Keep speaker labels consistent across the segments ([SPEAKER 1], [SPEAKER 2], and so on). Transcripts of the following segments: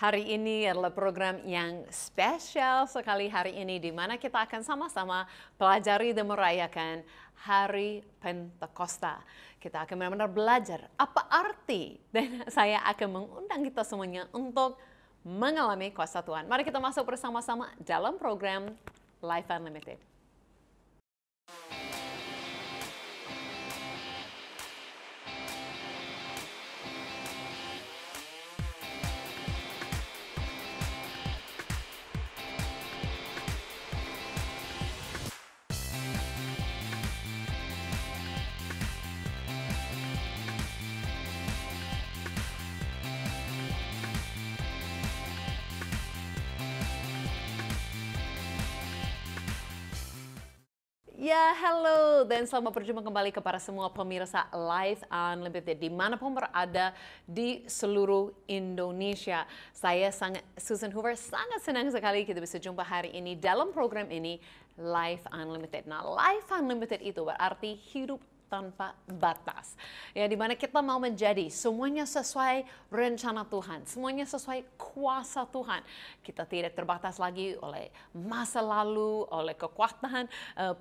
[SPEAKER 1] Hari ini adalah program yang spesial sekali hari ini di mana kita akan sama-sama pelajari dan merayakan Hari Pentakosta. Kita akan benar-benar belajar apa arti dan saya akan mengundang kita semuanya untuk mengalami kuasa Tuhan. Mari kita masuk bersama-sama dalam program Life Unlimited. Ya, halo dan selamat berjumpa kembali kepada semua pemirsa Life Unlimited dimanapun berada di seluruh Indonesia. Susan Hoover, sangat senang sekali kita bisa jumpa hari ini dalam program ini Life Unlimited. Nah, Life Unlimited itu berarti hidup tanpa batas. Ya, di mana kita mau menjadi semuanya sesuai rencana Tuhan, semuanya sesuai kuasa Tuhan. Kita tidak terbatas lagi oleh masa lalu, oleh kekuatan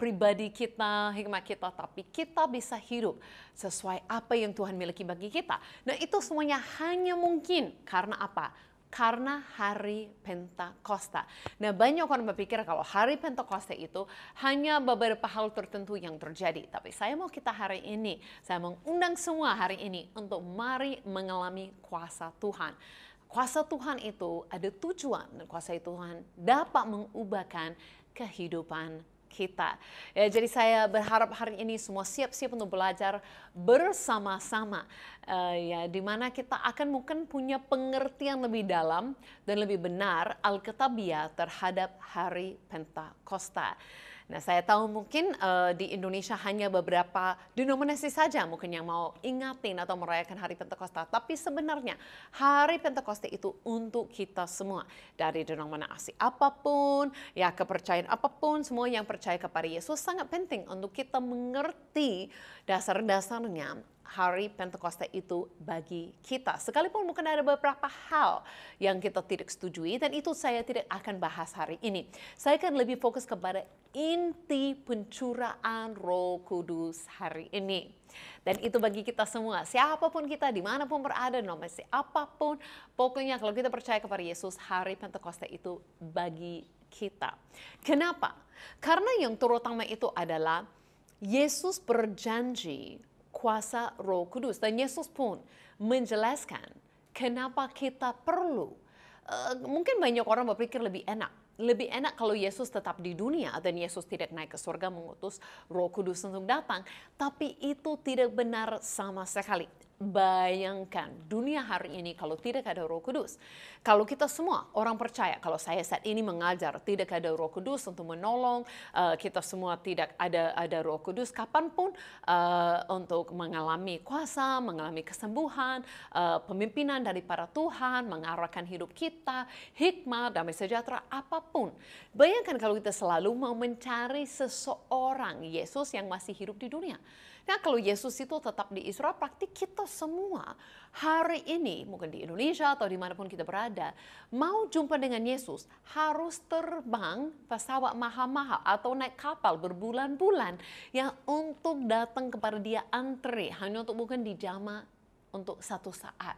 [SPEAKER 1] pribadi kita, hikmat kita, tapi kita bisa hidup sesuai apa yang Tuhan miliki bagi kita. Nah, itu semuanya hanya mungkin karena apa? Karena hari Pentakosta. Nah, banyak orang berpikir kalau hari Pentakosta itu hanya beberapa hal tertentu yang terjadi. Tapi saya mau kita hari ini, saya mengundang semua hari ini untuk mari mengalami kuasa Tuhan. Kuasa Tuhan itu ada tujuan dan kuasa Tuhan dapat mengubahkan kehidupan kita. Ya, jadi saya berharap hari ini semua siap-siap untuk belajar bersama-sama. Ya, di mana kita akan mungkin punya pengertian lebih dalam dan lebih benar Alkitabiah terhadap hari Pentakosta. Nah, saya tahu mungkin di Indonesia hanya beberapa denominasi saja mungkin yang mau ingatin atau merayakan hari Pentakosta. Tapi sebenarnya hari Pentakosta itu untuk kita semua. Dari denominasi apapun, ya kepercayaan apapun, semua yang percaya kepada Yesus sangat penting untuk kita mengerti dasar-dasarnya hari Pentakosta itu bagi kita. Sekalipun mungkin ada beberapa hal yang kita tidak setujui dan itu saya tidak akan bahas hari ini. Saya akan lebih fokus kepada inti pencurahan Roh Kudus hari ini. Dan itu bagi kita semua, siapapun kita, dimanapun berada, nomor apapun, pokoknya kalau kita percaya kepada Yesus, hari Pentakosta itu bagi kita. Kenapa? Karena yang terutama itu adalah Yesus berjanji kuasa Roh Kudus dan Yesus pun menjelaskan kenapa kita perlu. Mungkin banyak orang berpikir lebih enak kalau Yesus tetap di dunia dan Yesus tidak naik ke surga mengutus Roh Kudus untuk datang. Tapi itu tidak benar sama sekali. Bayangkan dunia hari ini kalau tidak ada Roh Kudus. Kalau kita semua orang percaya, kalau saya saat ini mengajar tidak ada Roh Kudus untuk menolong, kita semua tidak ada Roh Kudus kapanpun untuk mengalami kuasa, mengalami kesembuhan, pemimpinan daripada Tuhan, mengarahkan hidup kita, hikmat, damai sejahtera, apapun. Bayangkan kalau kita selalu mau mencari seseorang Yesus yang masih hidup di dunia. Nah, kalau Yesus itu tetap di Israel, praktik kita semua hari ini, mungkin di Indonesia atau dimanapun kita berada, mau jumpa dengan Yesus, harus terbang pesawat mahal-mahal atau naik kapal berbulan-bulan yang untuk datang kepada dia antri, hanya untuk bukan dijama untuk satu saat.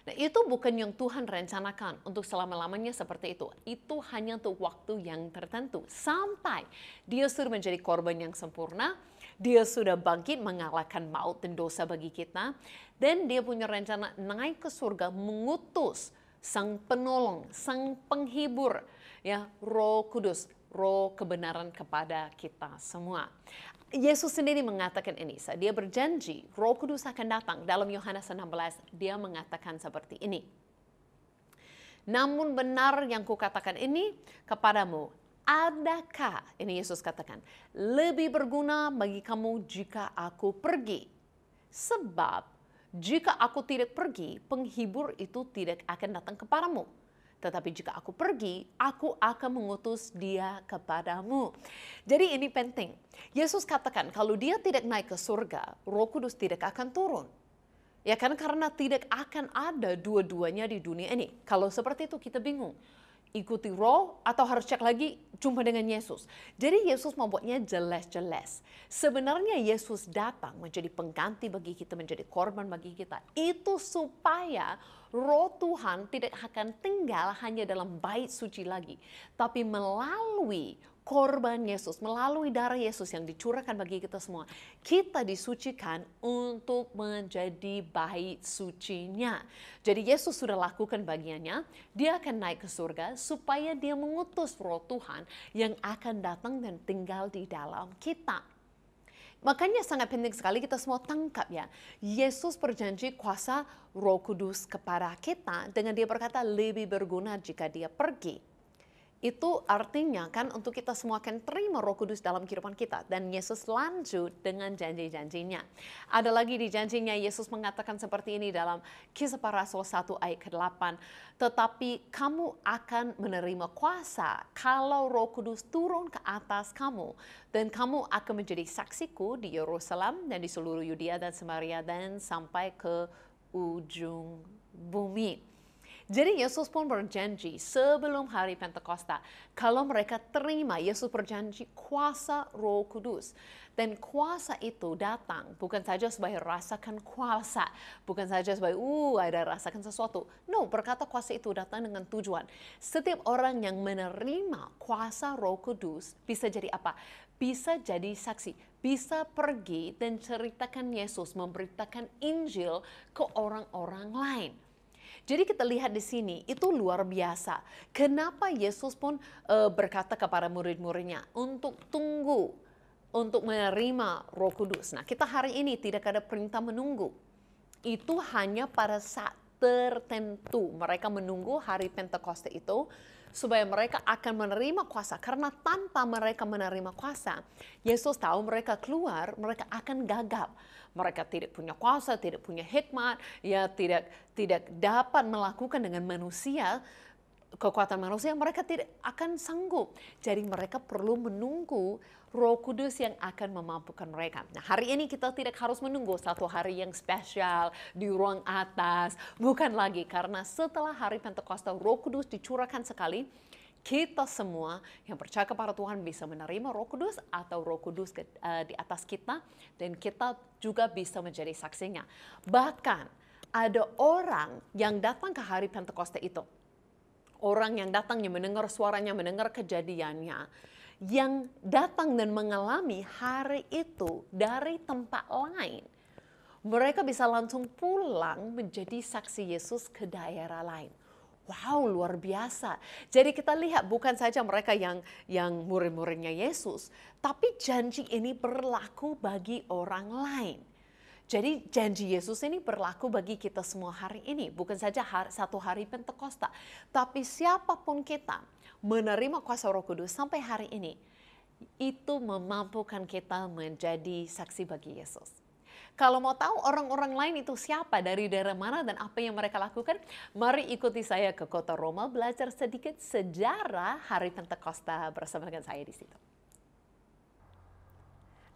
[SPEAKER 1] Nah, itu bukan yang Tuhan rencanakan untuk selama-lamanya seperti itu. Itu hanya untuk waktu yang tertentu. Sampai dia sudah menjadi korban yang sempurna, dia sudah bangkit mengalahkan maut dan dosa bagi kita. Dan dia punya rencana naik ke surga mengutus sang penolong, sang penghibur, ya, Roh Kudus, Roh kebenaran kepada kita semua. Yesus sendiri mengatakan ini, dia berjanji Roh Kudus akan datang. Dalam Yohanes 16, dia mengatakan seperti ini. Namun benar yang kukatakan ini kepadamu, adakah, ini Yesus katakan, lebih berguna bagi kamu jika aku pergi? Sebab jika aku tidak pergi, penghibur itu tidak akan datang kepadamu. Tetapi jika aku pergi, aku akan mengutus dia kepadamu. Jadi ini penting. Yesus katakan kalau dia tidak naik ke surga, Roh Kudus tidak akan turun. Ya kan, karena tidak akan ada dua-duanya di dunia ini. Kalau seperti itu kita bingung. Ikuti roh atau harus cek lagi jumpa dengan Yesus. Jadi Yesus membuatnya jelas-jelas. Sebenarnya Yesus datang menjadi pengganti bagi kita, menjadi korban bagi kita. Itu supaya roh Tuhan tidak akan tinggal hanya dalam bait suci lagi. Tapi melalui korban Yesus, melalui darah Yesus yang dicurahkan bagi kita semua, kita disucikan untuk menjadi bait sucinya. Jadi Yesus sudah lakukan bagiannya, dia akan naik ke surga supaya dia mengutus roh Tuhan yang akan datang dan tinggal di dalam kita. Makanya sangat penting sekali kita semua tangkap ya. Yesus berjanji kuasa Roh Kudus kepada kita dengan dia berkata lebih berguna jika dia pergi. Itu artinya kan untuk kita semua akan terima Roh Kudus dalam kehidupan kita. Dan Yesus lanjut dengan janji-janjinya. Ada lagi di janjinya Yesus mengatakan seperti ini dalam Kisah Para Rasul 1 ayat ke-8. Tetapi kamu akan menerima kuasa kalau Roh Kudus turun ke atas kamu. Dan kamu akan menjadi saksiku di Yerusalem dan di seluruh Yudea dan Samaria dan sampai ke ujung bumi. Jadi Yesus pun berjanji sebelum hari Pentakosta, kalau mereka terima, Yesus berjanji kuasa Roh Kudus. Dan kuasa itu datang bukan saja sebagai rasakan kuasa, bukan saja sebagai ada rasakan sesuatu. No, berkata kuasa itu datang dengan tujuan. Setiap orang yang menerima kuasa Roh Kudus bisa jadi apa? Bisa jadi saksi, bisa pergi dan ceritakan Yesus, memberitakan Injil ke orang-orang lain. Jadi kita lihat di sini itu luar biasa. Kenapa Yesus pun berkata kepada murid-muridnya untuk tunggu untuk menerima Roh Kudus. Nah, kita hari ini tidak ada perintah menunggu. Itu hanya pada saat tertentu mereka menunggu hari Pentakosta itu supaya mereka akan menerima kuasa. Karena tanpa mereka menerima kuasa, Yesus tahu mereka keluar, mereka akan gagap. Mereka tidak punya kuasa, tidak punya hikmat, ya tidak dapat melakukan dengan manusia, kekuatan manusia, mereka tidak akan sanggup. Jadi mereka perlu menunggu Roh Kudus yang akan memampukan mereka. Nah, hari ini kita tidak harus menunggu satu hari yang spesial di ruang atas. Bukan lagi, karena setelah hari Pentakosta Roh Kudus dicurahkan sekali, kita semua yang percaya kepada Tuhan bisa menerima Roh Kudus atau Roh Kudus di atas kita, dan kita juga bisa menjadi saksinya. Bahkan ada orang yang datang ke hari Pentakosta itu, orang yang datang yang mendengar suaranya, mendengar kejadiannya, yang datang dan mengalami hari itu dari tempat lain. Mereka bisa langsung pulang menjadi saksi Yesus ke daerah lain. Wow, luar biasa. Jadi kita lihat bukan saja mereka yang murid-muridnya Yesus, tapi janji ini berlaku bagi orang lain. Jadi janji Yesus ini berlaku bagi kita semua hari ini. Bukan saja satu hari Pentakosta, tapi siapapun kita menerima kuasa Roh Kudus sampai hari ini, itu memampukan kita menjadi saksi bagi Yesus. Kalau mau tahu orang-orang lain itu siapa, dari daerah mana dan apa yang mereka lakukan, mari ikuti saya ke kota Roma, belajar sedikit sejarah hari Pentakosta bersama dengan saya di situ.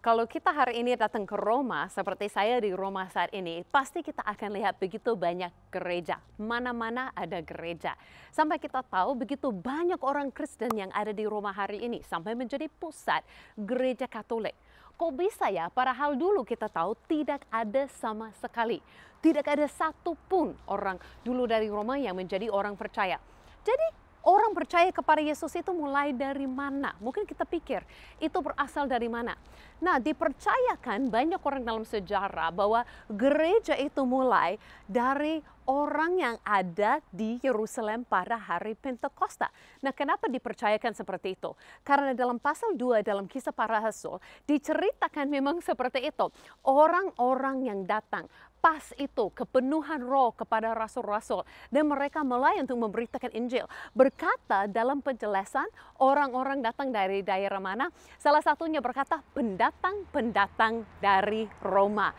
[SPEAKER 1] Kalau kita hari ini datang ke Roma, seperti saya di Roma saat ini, pasti kita akan lihat begitu banyak gereja. Mana-mana ada gereja. Sampai kita tahu begitu banyak orang Kristen yang ada di Roma hari ini, sampai menjadi pusat gereja Katolik. Kok bisa ya? Padahal dulu kita tahu tidak ada sama sekali. Tidak ada satupun orang dulu dari Roma yang menjadi orang percaya. Jadi orang percaya kepada Yesus itu mulai dari mana? Mungkin kita pikir itu berasal dari mana? Nah, dipercayakan banyak orang dalam sejarah bahwa gereja itu mulai dari orang yang ada di Yerusalem pada hari Pentakosta. Nah, kenapa dipercayakan seperti itu? Karena dalam pasal 2 dalam Kisah Para Rasul diceritakan memang seperti itu. Orang-orang yang datang pas itu kepenuhan roh kepada rasul-rasul, dan mereka mulai untuk memberitakan Injil. Berkata dalam penjelasan orang-orang datang dari daerah mana? Salah satunya berkata pendatang-pendatang dari Roma.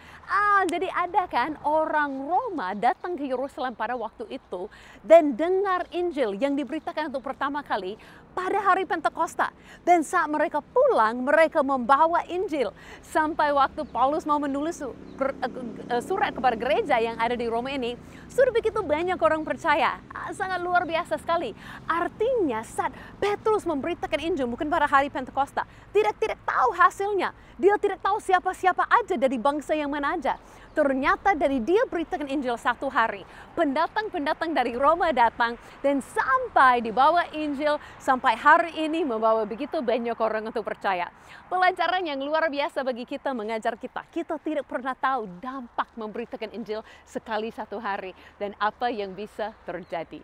[SPEAKER 1] Jadi ada kan orang Roma datang ke Yerusalem pada waktu itu dan dengar Injil yang diberitakan untuk pertama kali pada hari Pentakosta. Dan saat mereka pulang, mereka membawa Injil. Sampai waktu Paulus mau menulis surat surat kepada gereja yang ada di Roma ini, sudah begitu banyak orang percaya. Sangat luar biasa sekali. Artinya saat Petrus memberitakan Injil mungkin pada hari Pentakosta, tidak tahu hasilnya. Dia tidak tahu siapa-siapa aja dari bangsa yang mana aja. Ternyata dari dia beritakan Injil satu hari, pendatang-pendatang dari Roma datang dan sampai dibawa Injil sampai hari ini membawa begitu banyak orang untuk percaya. Pelajaran yang luar biasa bagi kita mengajar kita. Kita tidak pernah tahu dampak memberitakan Injil sekali satu hari dan apa yang bisa terjadi.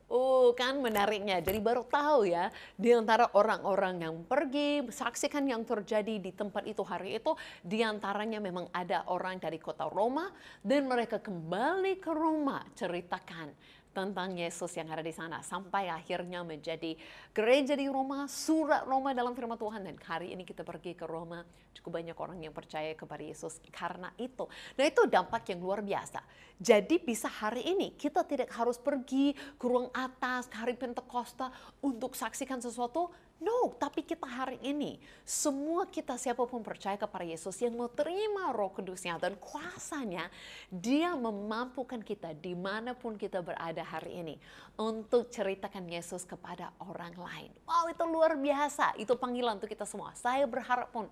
[SPEAKER 1] Oh, kan menariknya. Jadi baru tahu ya, di antara orang-orang yang pergi saksikan yang terjadi di tempat itu hari itu, di antaranya memang ada orang dari kota Roma dan mereka kembali ke Roma ceritakan tentang Yesus yang ada di sana sampai akhirnya menjadi gereja di Roma, surat Roma dalam firman Tuhan, dan hari ini kita pergi ke Roma, cukup banyak orang yang percaya kepada Yesus karena itu. Nah, itu dampak yang luar biasa. Jadi bisa hari ini kita tidak harus pergi ke ruang atas ke hari Pentakosta untuk saksikan sesuatu. No, tapi kita hari ini, semua kita siapapun percaya kepada Yesus yang mau terima Roh Kudusnya dan kuasanya, dia memampukan kita dimanapun kita berada hari ini untuk ceritakan Yesus kepada orang lain. Wow, itu luar biasa, itu panggilan untuk kita semua. Saya berharap pun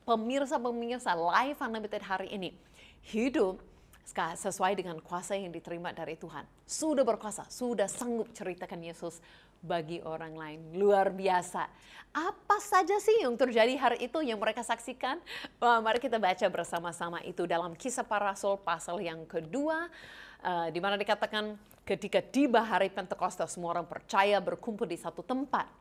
[SPEAKER 1] pemirsa-pemirsa Live Unlimited hari ini hidup sesuai dengan kuasa yang diterima dari Tuhan. Sudah berkuasa, sudah sanggup ceritakan Yesus bagi orang lain. Luar biasa. Apa saja sih yang terjadi hari itu yang mereka saksikan? Mari kita baca bersama-sama itu dalam Kisah Para Rasul pasal yang kedua, di mana dikatakan ketika tiba hari Pentakosta semua orang percaya berkumpul di satu tempat.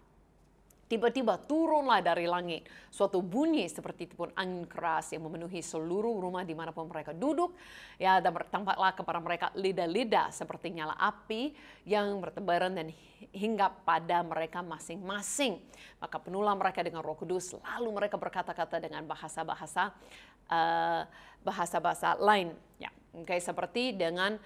[SPEAKER 1] Tiba-tiba turunlah dari langit suatu bunyi seperti tiupan angin keras yang memenuhi seluruh rumah dimanapun mereka duduk. Ya, dan bertampaklah kepada mereka lidah-lidah seperti nyala api yang bertebaran dan hingga pada mereka masing-masing. Maka penuhlah mereka dengan Roh Kudus, lalu mereka berkata-kata dengan bahasa-bahasa lain. Ya, seperti dengan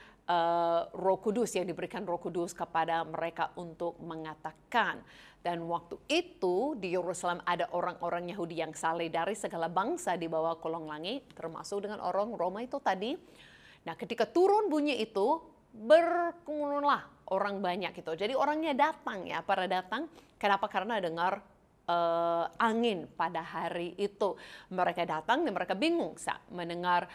[SPEAKER 1] Roh Kudus yang diberikan Roh Kudus kepada mereka untuk mengatakan. Dan waktu itu di Yerusalem ada orang-orang Yahudi yang saleh dari segala bangsa di bawah kolong langit, termasuk dengan orang Roma itu tadi. Nah, ketika turun bunyi itu, berkumpullah orang banyak itu. Jadi orangnya datang ya, para datang. Kenapa? Karena dengar angin pada hari itu. Mereka datang dan mereka bingung saat mendengar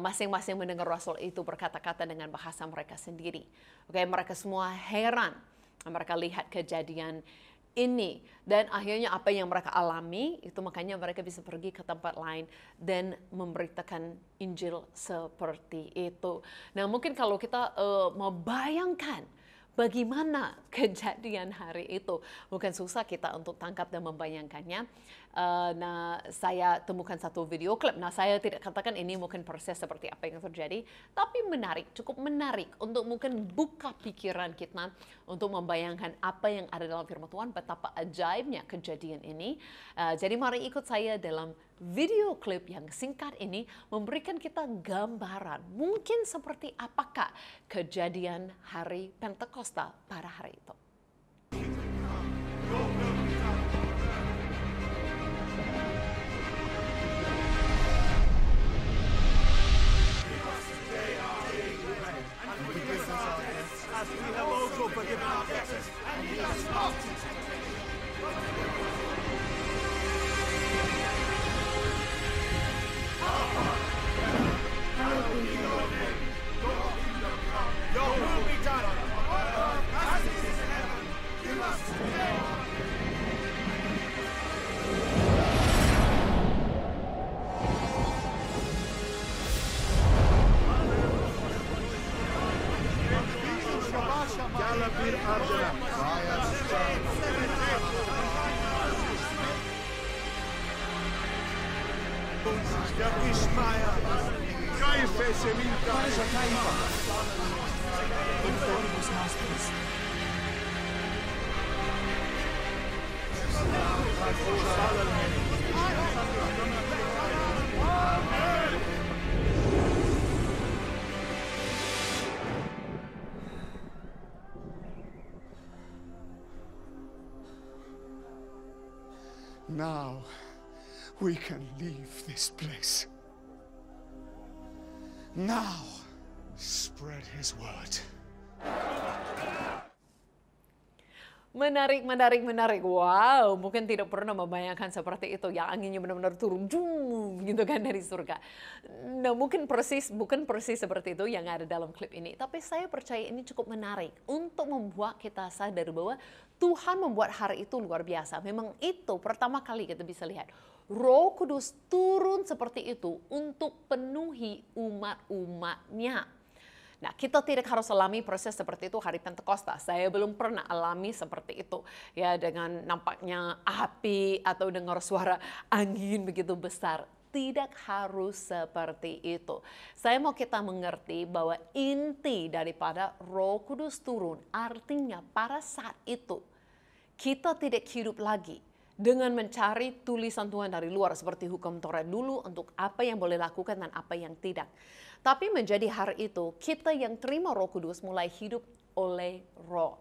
[SPEAKER 1] masing-masing mendengar Rasul itu berkata-kata dengan bahasa mereka sendiri. Oke, mereka semua heran. Mereka lihat kejadian ini dan akhirnya apa yang mereka alami itu makanya mereka bisa pergi ke tempat lain dan memberitakan Injil seperti itu. Nah, mungkin kalau kita mau bayangkan bagaimana kejadian hari itu, mungkin susah kita untuk tangkap dan membayangkannya. Nah, saya temukan satu video klip. Nah, saya tidak katakan ini mungkin proses seperti apa yang terjadi, tapi menarik, cukup menarik untuk mungkin buka pikiran kita untuk membayangkan apa yang ada dalam firman Tuhan, betapa ajaibnya kejadian ini. Jadi mari ikut saya dalam video klip yang singkat ini memberikan kita gambaran mungkin seperti apakah kejadian hari Pentakosta pada hari itu.
[SPEAKER 2] Now we can leave this place. Now, spread his word.
[SPEAKER 1] Menarik, menarik, menarik. Wow, mungkin tidak pernah membayangkan seperti itu. Ya, anginnya benar-benar turun, jum, gitu kan dari surga. Nah, bukan persis seperti itu yang ada dalam klip ini. Tapi saya percaya ini cukup menarik untuk membuat kita sadar bahwa Tuhan membuat hari itu luar biasa. Memang itu pertama kali kita bisa lihat. Roh Kudus turun seperti itu untuk penuhi umat-umatnya. Nah, kita tidak harus alami proses seperti itu hari Pentakosta. Saya belum pernah alami seperti itu. Ya, dengan nampaknya api atau dengar suara angin begitu besar. Tidak harus seperti itu. Saya mau kita mengerti bahwa inti daripada Roh Kudus turun artinya pada saat itu kita tidak hidup lagi dengan mencari tulisan Tuhan dari luar seperti hukum Taurat dulu untuk apa yang boleh lakukan dan apa yang tidak. Tapi menjadi hari itu kita yang terima Roh Kudus mulai hidup oleh Roh.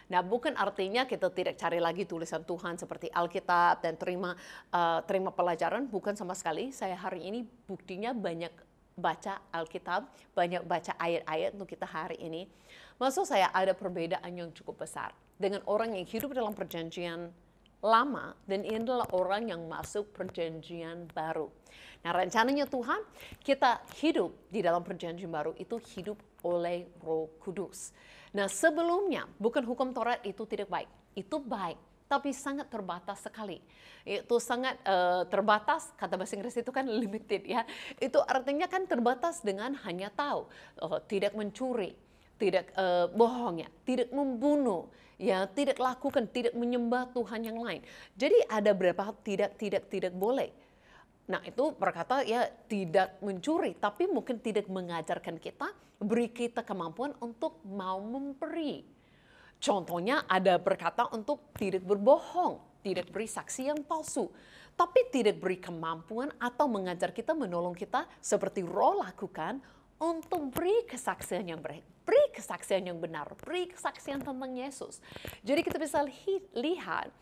[SPEAKER 1] Nah, bukan artinya kita tidak cari lagi tulisan Tuhan seperti Alkitab dan terima pelajaran, bukan sama sekali. Saya hari ini buktinya banyak baca Alkitab, banyak baca ayat-ayat untuk kita hari ini. Maksud saya ada perbedaan yang cukup besar dengan orang yang hidup dalam perjanjian lama dan ini adalah orang yang masuk perjanjian baru. Nah, rencananya Tuhan kita hidup di dalam perjanjian baru itu hidup oleh Roh Kudus. Nah, sebelumnya bukan hukum Taurat itu tidak baik. Itu baik, tapi sangat terbatas sekali. Itu sangat terbatas, kata bahasa Inggris itu kan limited ya. Itu artinya kan terbatas dengan hanya tahu, tidak mencuri, tidak bohong ya, tidak membunuh, ya tidak lakukan, tidak menyembah Tuhan yang lain. Jadi ada berapa tidak boleh. Nah, itu berkata ya tidak mencuri, tapi mungkin tidak mengajarkan kita, beri kita kemampuan untuk mau memberi. Contohnya ada berkata untuk tidak berbohong, tidak beri saksi yang palsu, tapi tidak beri kemampuan atau mengajar kita, menolong kita seperti Roh lakukan untuk beri kesaksian yang baik, beri kesaksian yang benar, beri kesaksian tentang Yesus. Jadi kita bisa lihat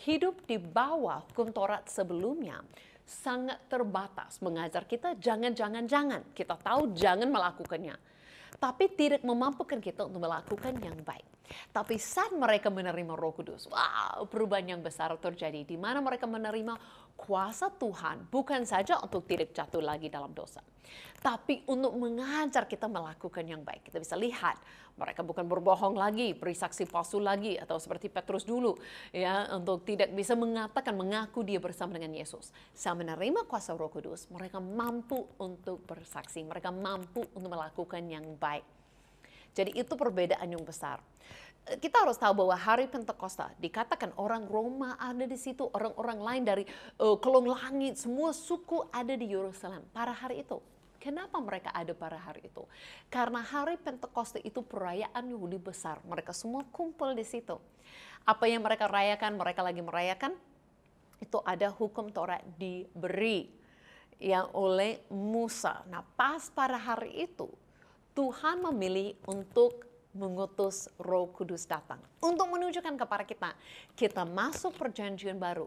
[SPEAKER 1] hidup di bawah hukum Taurat sebelumnya sangat terbatas, mengajar kita jangan. Kita tahu jangan melakukannya, tapi tidak memampukan kita untuk melakukan yang baik. Tapi saat mereka menerima Roh Kudus, wow, perubahan yang besar terjadi di mana mereka menerima kuasa Tuhan bukan saja untuk tidak jatuh lagi dalam dosa, tapi untuk mengajar kita melakukan yang baik. Kita bisa lihat mereka bukan berbohong lagi, beri saksi palsu lagi, atau seperti Petrus dulu, ya, untuk tidak bisa mengatakan mengaku dia bersama dengan Yesus. Saat menerima kuasa Roh Kudus, mereka mampu untuk bersaksi, mereka mampu untuk melakukan yang baik. Jadi itu perbedaan yang besar. Kita harus tahu bahwa hari Pentakosta dikatakan orang Roma ada di situ, orang-orang lain dari kolong langit, semua suku ada di Yerusalem pada hari itu. Kenapa mereka ada pada hari itu? Karena hari Pentakosta itu perayaan Yahudi besar. Mereka semua kumpul di situ. Apa yang mereka rayakan, mereka lagi merayakan, itu ada hukum Taurat diberi yang oleh Musa. Nah, pas pada hari itu, Tuhan memilih untuk mengutus Roh Kudus datang. Untuk menunjukkan kepada kita masuk perjanjian baru.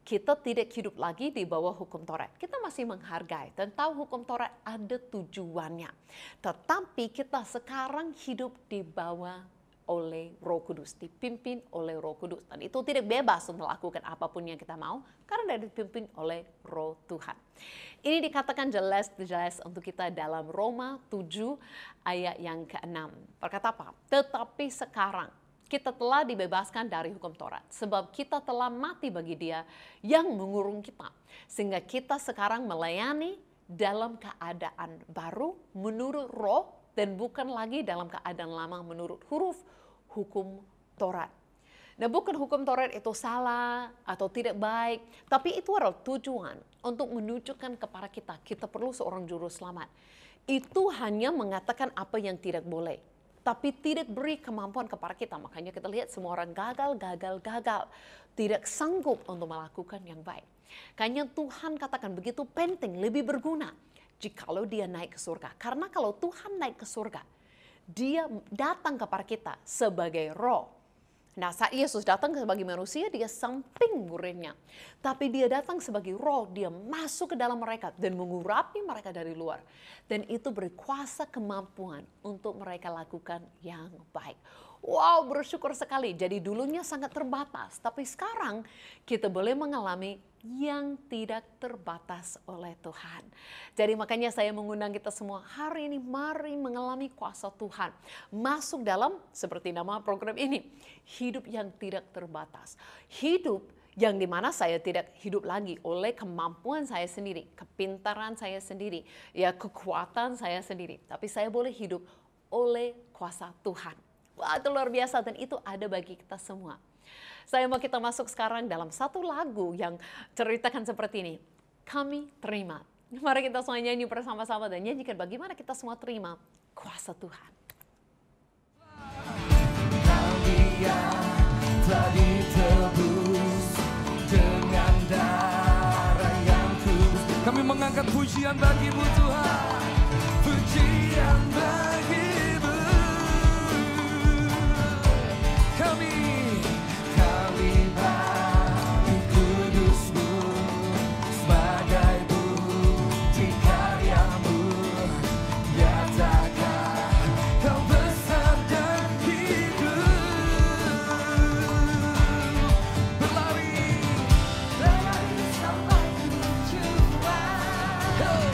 [SPEAKER 1] Kita tidak hidup lagi di bawah hukum Taurat. Kita masih menghargai dan tahu hukum Taurat ada tujuannya. Tetapi kita sekarang hidup di bawah oleh Roh Kudus, dipimpin oleh Roh Kudus. Dan itu tidak bebas untuk melakukan apapun yang kita mau, karena dipimpin oleh Roh Tuhan. Ini dikatakan jelas untuk kita dalam Roma 7 ayat yang ke-6. Berkata apa? Tetapi sekarang kita telah dibebaskan dari hukum Taurat, sebab kita telah mati bagi Dia yang mengurung kita. Sehingga kita sekarang melayani dalam keadaan baru menurut Roh dan bukan lagi dalam keadaan lama menurut huruf hukum Taurat. Nah, bukan hukum Taurat itu salah atau tidak baik, tapi itu adalah tujuan untuk menunjukkan kepada kita perlu seorang juru selamat. Itu hanya mengatakan apa yang tidak boleh, tapi tidak beri kemampuan kepada kita. Makanya kita lihat semua orang gagal. Tidak sanggup untuk melakukan yang baik. Kayaknya Tuhan katakan begitu penting, lebih berguna jikalau dia naik ke surga. Karena kalau Tuhan naik ke surga, dia datang kepada kita sebagai roh. Nah, saat Yesus datang sebagai manusia, dia samping muridnya. Tapi dia datang sebagai roh, dia masuk ke dalam mereka dan mengurapi mereka dari luar. Dan itu berkuasa kemampuan untuk mereka lakukan yang baik. Wow, bersyukur sekali. Jadi dulunya sangat terbatas, tapi sekarang kita boleh mengalami yang tidak terbatas oleh Tuhan. Jadi makanya saya mengundang kita semua hari ini, mari mengalami kuasa Tuhan. Masuk dalam, seperti nama program ini, hidup yang tidak terbatas. Hidup yang dimana saya tidak hidup lagi oleh kemampuan saya sendiri, kepintaran saya sendiri, ya kekuatan saya sendiri. Tapi saya boleh hidup oleh kuasa Tuhan. Wah, itu luar biasa dan itu ada bagi kita semua. Saya mau kita masuk sekarang dalam satu lagu yang ceritakan seperti ini. Kami terima. Mari kita semua nyanyi bersama-sama dan nyanyikan bagaimana kita semua terima kuasa Tuhan.
[SPEAKER 3] Kami yang telah ditebus dengan darah yang kudus. Kami mengangkat pujian bagi-Mu Tuhan. Pujian bagi-Mu. Kami bagi kudus-Mu sebagai bukti karya-Mu. Nyatakan Kau besar dan hidup. Berlari sampai tujuan,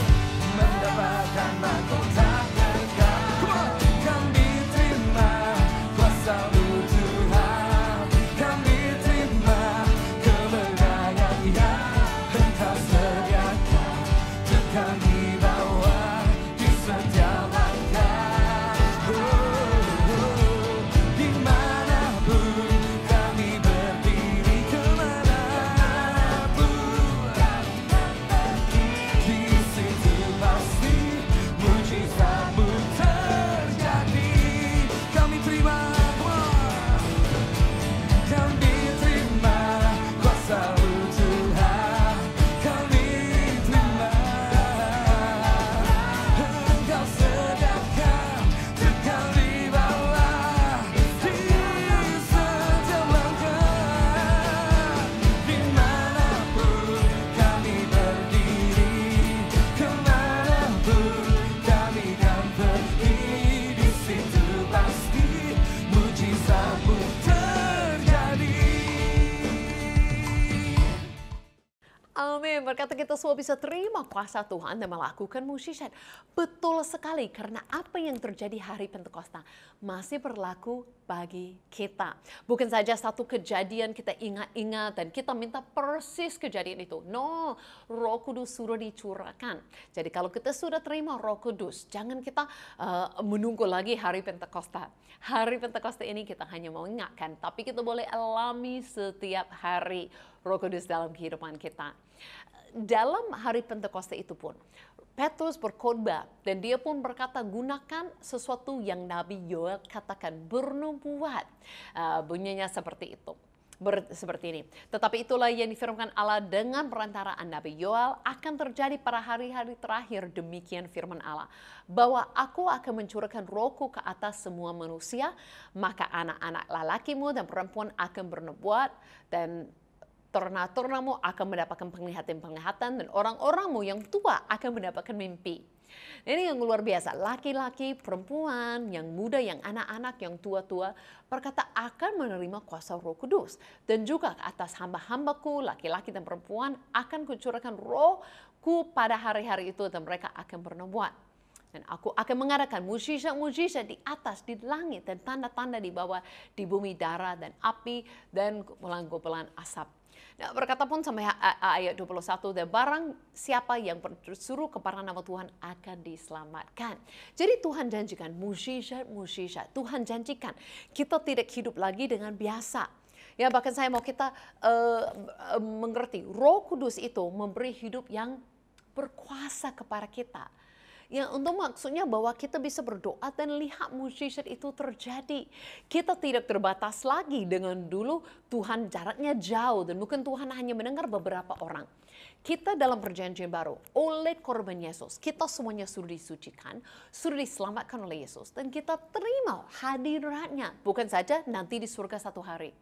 [SPEAKER 3] mendapatkan mahkota kekal. Kami terima kuasa-Mu Tuhan. Kami terima kemenangan yang Engkau sediakan. Untuk kami bawa di setiap langkah. Dimanapun kami berdiri, kemanapun di situ pasti mujizat-Mu terjadi. Kami terima, kami terima kuasa-Mu Tuhan. Kami terima Engkau sediakan untuk kami bawa di setiap langkah. Dimanapun kami berdiri, kemanapun kami kan pergi, di situ pasti mujizat-Mu terjadi.
[SPEAKER 1] Amin. Berkata kita semua bisa terima kuasa Tuhan dan melakukan mukjizat. Betul sekali, karena apa yang terjadi hari Pentakosta masih berlaku bagi kita. Bukan saja satu kejadian kita ingat-ingat dan kita minta persis kejadian itu. No, Roh Kudus sudah dicurahkan. Jadi kalau kita sudah terima Roh Kudus, jangan kita menunggu lagi hari Pentakosta. Hari Pentakosta ini kita hanya mau ingatkan, tapi kita boleh alami setiap hari Roh Kudus dalam kehidupan kita. Dalam hari Pentakosta itu pun, Petrus berkhotbah dan dia pun berkata, gunakan sesuatu yang Nabi Yoel katakan, bernubuat. Bunyinya seperti itu. Seperti ini. Tetapi itulah yang difirmankan Allah dengan perantaraan Nabi Yoel akan terjadi pada hari-hari terakhir. Demikian firman Allah, bahwa aku akan mencurahkan rohku ke atas semua manusia, maka anak-anak lelakimu dan perempuan akan bernubuat, dan ternak-ternakmu akan mendapatkan penglihatan-penglihatan, dan orang-orangmu yang tua akan mendapatkan mimpi. Ini yang luar biasa. Laki-laki, perempuan, yang muda, yang anak-anak, yang tua-tua berkata akan menerima kuasa Roh Kudus. Dan juga ke atas hamba-hambaku, laki-laki dan perempuan, akan kucurahkan rohku pada hari-hari itu dan mereka akan bernubuat. Dan aku akan mengadakan mujizat-mujizat di atas, di langit, dan tanda-tanda di bawah, di bumi, darah, dan api, dan gumpalan-gumpalan asap. Nah, berkata pun sampai ayat 21, dan barang siapa yang bersuruh kepada nama Tuhan akan diselamatkan. Jadi Tuhan janjikan mujizat. Tuhan janjikan kita tidak hidup lagi dengan biasa. Ya, bahkan saya mau kita mengerti, Roh Kudus itu memberi hidup yang berkuasa kepada kita. Ya, untuk maksudnya bahwa kita bisa berdoa dan lihat mujizat itu terjadi. Kita tidak terbatas lagi dengan dulu Tuhan jaraknya jauh dan mungkin Tuhan hanya mendengar beberapa orang. Kita dalam perjanjian baru, oleh korban Yesus, kita semuanya sudah disucikan, sudah diselamatkan oleh Yesus, dan kita terima hadiratnya. Bukan saja nanti di surga satu hari,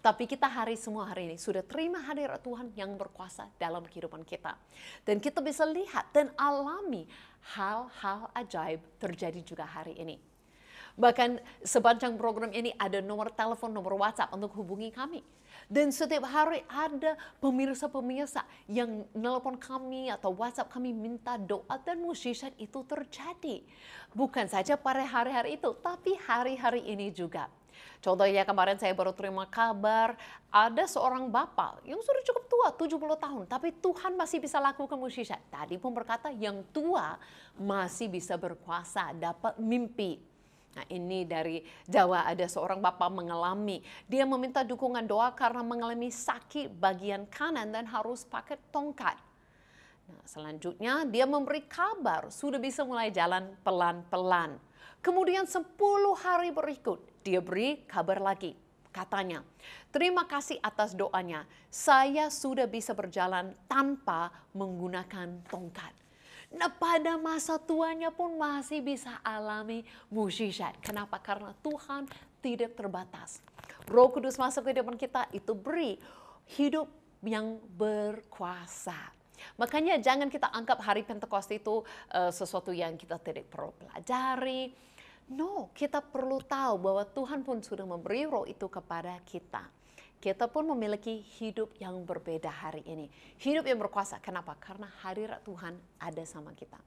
[SPEAKER 1] tapi kita semua hari ini sudah terima hadirat Tuhan yang berkuasa dalam kehidupan kita. Dan kita bisa lihat dan alami hal-hal ajaib terjadi juga hari ini. Bahkan sepanjang program ini ada nomor telepon, nomor WhatsApp untuk hubungi kami. Dan setiap hari ada pemirsa-pemirsa yang nelpon kami atau WhatsApp kami minta doa dan mukjizat itu terjadi. Bukan saja pada hari-hari itu, tapi hari-hari ini juga. Contohnya kemarin saya baru terima kabar ada seorang bapak yang sudah cukup tua, 70 tahun. Tapi Tuhan masih bisa lakukan mukjizat. Tadi pun berkata yang tua masih bisa berkuasa, dapat mimpi. Nah ini dari Jawa ada seorang bapak mengalami, dia meminta dukungan doa karena mengalami sakit bagian kanan dan harus pakai tongkat. Nah selanjutnya dia memberi kabar sudah bisa mulai jalan pelan-pelan. Kemudian 10 hari berikut dia beri kabar lagi. Katanya, terima kasih atas doanya, saya sudah bisa berjalan tanpa menggunakan tongkat. Nah pada masa tuanya pun masih bisa alami mukjizat. Kenapa? Karena Tuhan tidak terbatas. Roh Kudus masuk ke depan kita itu beri hidup yang berkuasa. Makanya jangan kita anggap hari Pentakosta itu sesuatu yang kita tidak perlu pelajari. No, kita perlu tahu bahwa Tuhan pun sudah memberi roh itu kepada kita. Kita pun memiliki hidup yang berbeda hari ini. Hidup yang berkuasa. Kenapa? Karena hadirat Tuhan ada sama kita.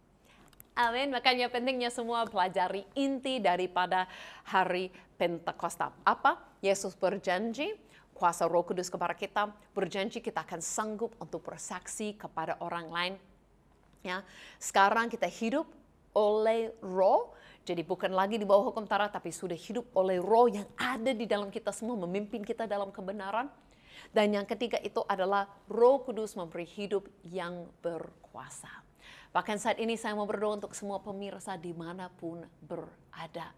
[SPEAKER 1] Amin. Makanya pentingnya semua pelajari inti daripada hari Pentakosta. Apa? Yesus berjanji, kuasa Roh Kudus kepada kita, berjanji kita akan sanggup untuk bersaksi kepada orang lain. Ya, sekarang kita hidup oleh Roh. Jadi bukan lagi di bawah hukum Taurat, tapi sudah hidup oleh roh yang ada di dalam kita semua, memimpin kita dalam kebenaran. Dan yang ketiga itu adalah Roh Kudus memberi hidup yang berkuasa. Bahkan saat ini saya mau berdoa untuk semua pemirsa dimanapun berada.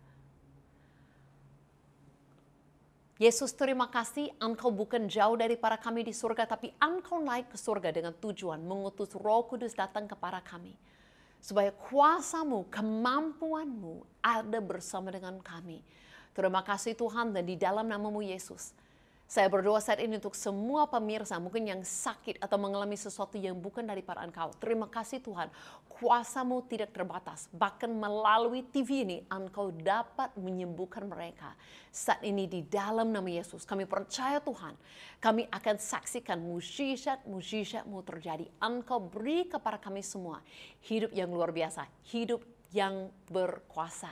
[SPEAKER 1] Yesus terima kasih, Engkau bukan jauh daripada kami di surga, tapi Engkau naik ke surga dengan tujuan mengutus Roh Kudus datang kepada kami. Supaya kuasamu, kemampuanmu ada bersama dengan kami. Terima kasih Tuhan dan di dalam namamu Yesus. Saya berdoa saat ini untuk semua pemirsa mungkin yang sakit atau mengalami sesuatu yang bukan daripada Engkau. Terima kasih Tuhan, kuasamu tidak terbatas. Bahkan melalui TV ini Engkau dapat menyembuhkan mereka. Saat ini di dalam nama Yesus kami percaya Tuhan, kami akan saksikan mukjizat-mukjizat-Mu terjadi. Engkau beri kepada kami semua hidup yang luar biasa, hidup yang berkuasa.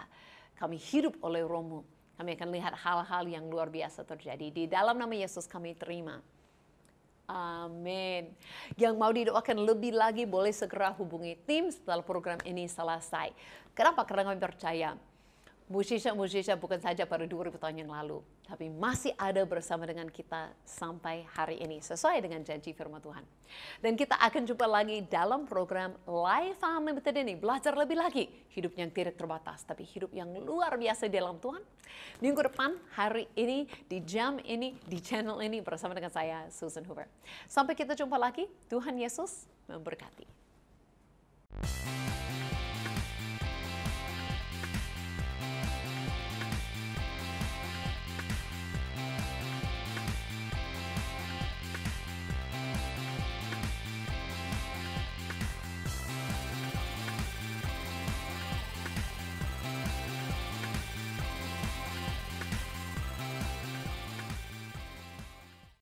[SPEAKER 1] Kami hidup oleh Roh-Mu. Kami akan lihat hal-hal yang luar biasa terjadi. Di dalam nama Yesus kami terima. Amin. Yang mau didoakan lebih lagi boleh segera hubungi tim setelah program ini selesai. Kenapa? Karena kami percaya mukjizat-mukjizat bukan saja pada 2000 tahun yang lalu, tapi masih ada bersama dengan kita sampai hari ini, sesuai dengan janji firman Tuhan. Dan kita akan jumpa lagi dalam program Life Unlimited ini, belajar lebih lagi, hidup yang tidak terbatas, tapi hidup yang luar biasa di dalam Tuhan. Minggu depan, hari ini, di jam ini, di channel ini, bersama dengan saya, Susan Hoover. Sampai kita jumpa lagi, Tuhan Yesus memberkati.